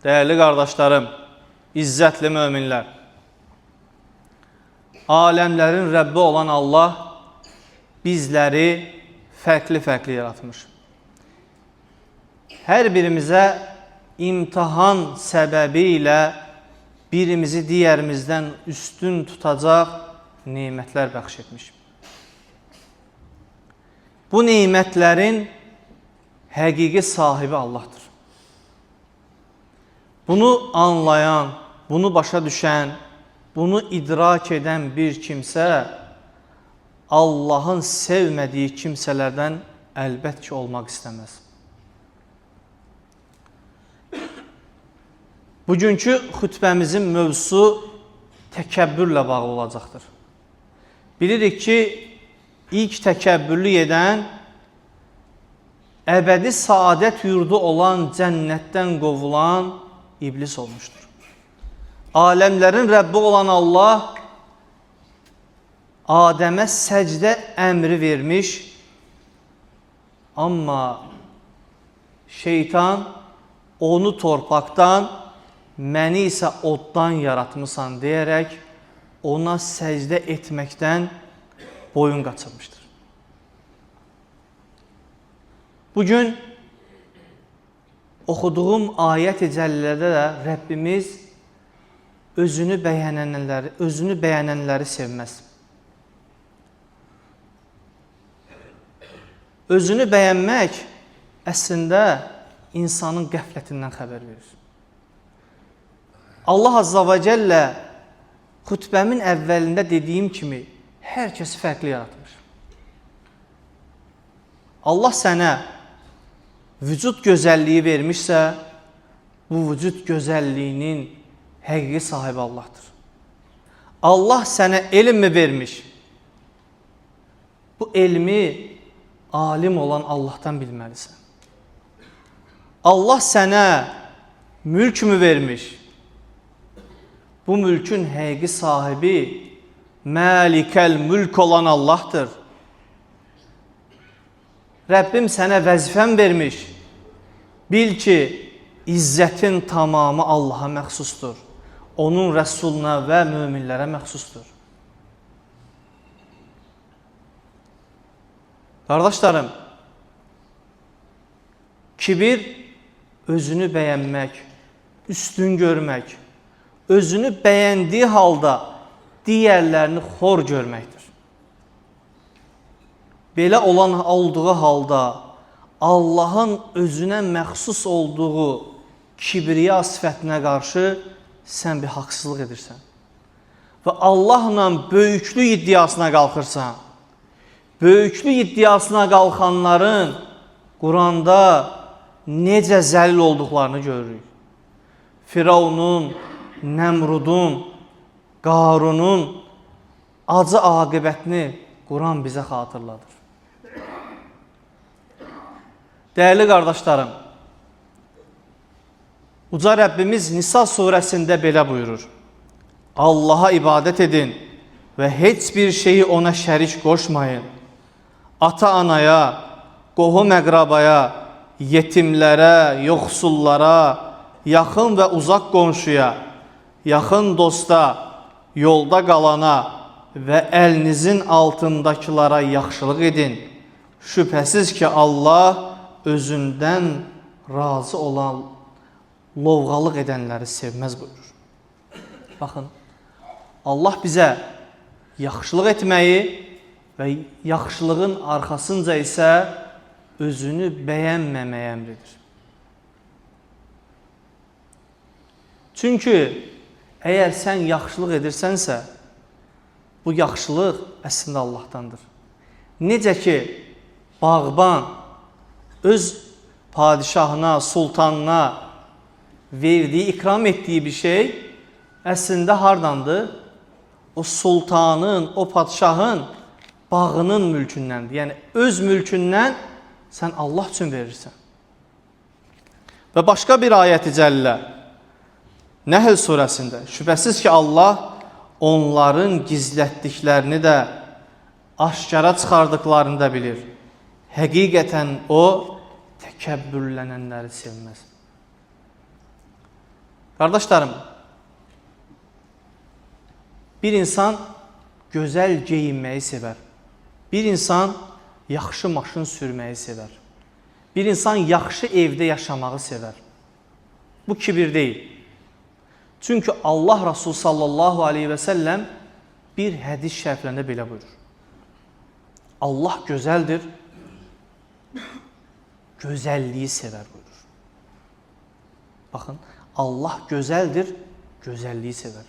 Değerli qardaşlarım, izzətli möminlər, aləmlərin Rəbbi olan Allah bizləri fərqli-fərqli yaratmış. Hər birimizə imtihan səbəbi ilə birimizi digərimizdən üstün tutacaq nemətlər bəxş etmiş. Bu nemətlərin həqiqi sahibi Allahdır. Bunu anlayan, bunu başa düşən, bunu idrak edən bir kimsə Allahın sevmədiyi kimsələrdən əlbət ki olmaq istəməz. Bugünkü xütbəmizin mövzusu təkəbbürlə bağlı olacaqdır. Bilirik ki, ilk təkəbbürlü edən əbədi saadət yurdu olan cənnətdən qovulan iblis olmuşdur. Aləmlərin Rəbbi olan Allah Adəmə səcdə əmri vermiş, amma şeytan onu torpaqdan, məni isə oddan yaratmışsan deyərək ona səcdə etməkdən boyun qaçırmışdır. Bugün oxuduğum ayət-i cəllədə də Rəbbimiz özünü bəyənənləri sevməz. Özünü bəyənmək əslində insanın qəflətindən xəbər verir. Allah Azza və Cəllə xütbəmin əvvəlində dediyim kimi hər kəsi fərqli yaratmış. Allah sənə vücud gözəlliyi vermişsə, bu vücud gözəlliyinin həqiqi sahibi Allahdır. Allah sənə elm mi vermiş? Bu elmi alim olan Allahdan bilməlisən. Allah sənə mülk mü vermiş? Bu mülkün həqiqi sahibi Məlikəl mülk olan Allahdır. Rəbbim sənə vəzifən vermiş. Bil ki, izzətin tamamı Allaha məxsusdur. Onun Rəsuluna və möminlərə məxsusdur. Qardaşlarım, kibir özünü bəyənmək, üstün görmək, özünü bəyəndiyi halda digərlərini xor görməkdir. Belə olduğu halda Allahın özünə məxsus olduğu kibriya sifətinə qarşı sən bir haqsızlıq edirsən. Və Allahla böyüklük iddiasına qalxırsan. Böyüklük iddiasına qalxanların Quranda necə zəlil olduqlarını görürük. Firavunun, Nəmrudun, Qarunun acı aqibətini Quran bizə xatırladır. Dəyərli qardaşlarım, Uca Rəbbimiz Nisa surəsində belə buyurur. Allaha ibadət edin və heç bir şeyi ona şərik qoşmayın. Ata-anaya, qohum-əqrabaya, yetimlərə, yoxsullara, yaxın və uzaq qonşuya, yaxın dosta, yolda qalana və əlinizin altındakılara yaxşılıq edin. Şübhəsiz ki, Allah özündən razı olan lovğalıq edənləri sevməz buyurur. Baxın, Allah bizə yaxşılıq etməyi və yaxşılığın arxasınca isə özünü bəyənməməyə əmr edir. Çünki əgər sən yaxşılıq edirsənsə, bu yaxşılıq əslində Allahdandır. Necə ki, bağban öz padişahına, sultanına verdiyi, ikram etdiyi bir şey əslində hardandır? O sultanın, o padişahın bağının mülkündəndir. Yəni, öz mülkündən sən Allah üçün verirsən. Və başqa bir ayət-i cəllə, Nəhl surəsində, şübhəsiz ki, Allah onların gizlətdiklərini də aşkara çıxardıqlarını da bilir. Həqiqətən o təkəbbürlənənləri sevməz. Qardaşlarım, bir insan gözəl geyinməyi sevər. Bir insan yaxşı maşın sürməyi sevər. Bir insan yaxşı evdə yaşamağı sevər. Bu kibir deyil. Çünki Allah Resulü sallallahu aleyhi və səlləm bir hədis şəriflərində belə buyurur. Allah gözəldir, gözəlliyi sevər buyurur. Baxın, Allah gözəldir, gözəlliyi sevər.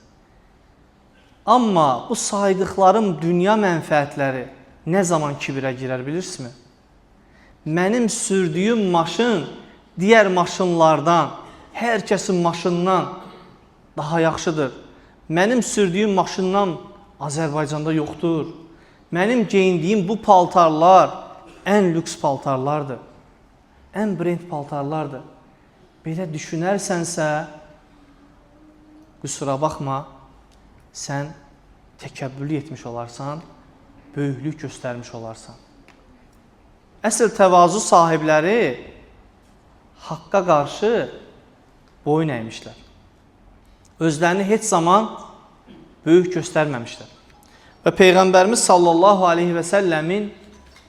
Amma bu saydıqlarım dünya mənfəətləri nə zaman kibirə girər bilirsinizmi? Mənim sürdüyüm maşın digər maşınlardan, hər kəsin maşından daha yaxşıdır. Mənim sürdüyüm maşından Azərbaycanda yoxdur. Mənim geyindiyim bu paltarlar ən lüks paltarlardır. Ən brend paltarlardır. Belə düşünərsənsə, qüsura baxma, sən təkəbbürlü etmiş olarsan, böyüklük göstərmiş olarsan. Əsl təvazu sahibləri haqqa qarşı boyun əymişlər. Özlərini heç zaman böyük göstərməmişlər. Və Peyğəmbərimiz sallallahu aleyhi və səlləmin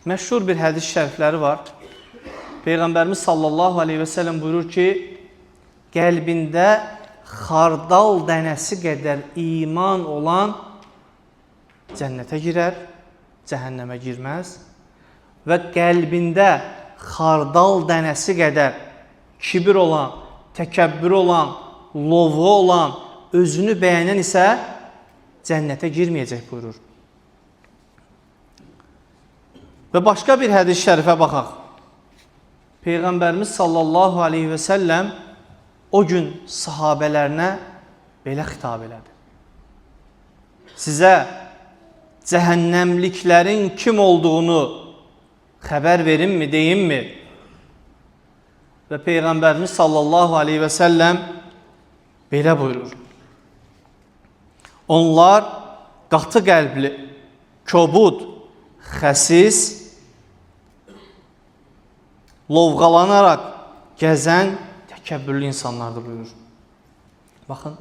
məşhur bir hədis şərifləri var. Peyğəmbərimiz sallallahu aleyhi və səlləm buyurur ki, qəlbində xardal dənəsi qədər iman olan cənnətə girər, cəhənnəmə girməz və qəlbində xardal dənəsi qədər kibir olan, təkəbbür olan, lovu olan, özünü bəyənən isə cənnətə girməyəcək buyurur. Və başqa bir hədis şərifə baxaq. Peyğəmbərimiz sallallahu aleyhi və səlləm o gün sahabələrinə belə xitab elədi. Sizə cəhənnəmliklərin kim olduğunu xəbər verimmi, deyimmi? Və Peyğəmbərimiz sallallahu aleyhi və səlləm belə buyurur. Onlar qatı qəlbli, kobud, xəsis, lovğalanaraq gəzən təkəbbürlü insanlardır buyurur. Baxın,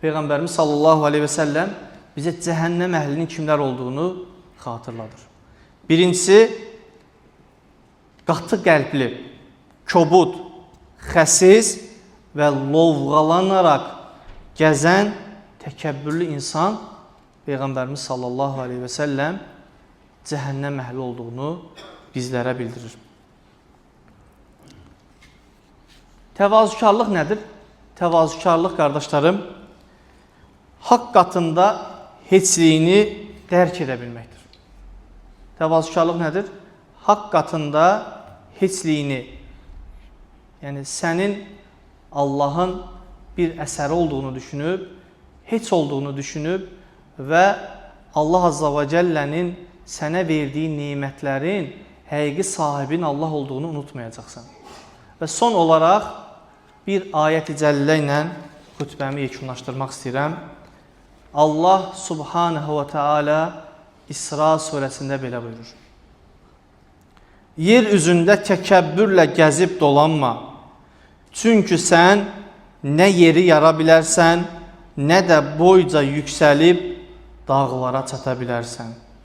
Peyğəmbərimiz sallallahu aleyhi və səlləm bizə cəhənnəm əhlinin kimlər olduğunu xatırladır. Birincisi, qatı qəlbli, kobud, xəsis və lovğalanaraq gəzən təkəbbürlü insan Peyğəmbərimiz sallallahu aleyhi və səlləm cəhənnəm əhli olduğunu bizlərə bildirir. Təvazükarlıq nədir? Təvazükarlıq, qardaşlarım, haqq qatında heçliyini dərk edə bilməkdir. Təvazükarlıq nədir? Haqq qatında heçliyini, yəni sənin Allahın bir əsəri olduğunu düşünüb, heç olduğunu düşünüb və Allah Azza və Cəllənin sənə verdiyi nemətlərin həqiqi sahibin Allah olduğunu unutmayacaqsan. Və son olaraq bir ayət-i cəllə ilə xütbəmi yekunlaşdırmaq istəyirəm. Allah Subhanahu və Teala İsra surəsində belə buyurur. Yer üzündə təkəbbürlə gəzib dolanma. Çünki sən nə yeri yara bilərsən, nə də boyca yüksəlib dağlara çata bilərsən.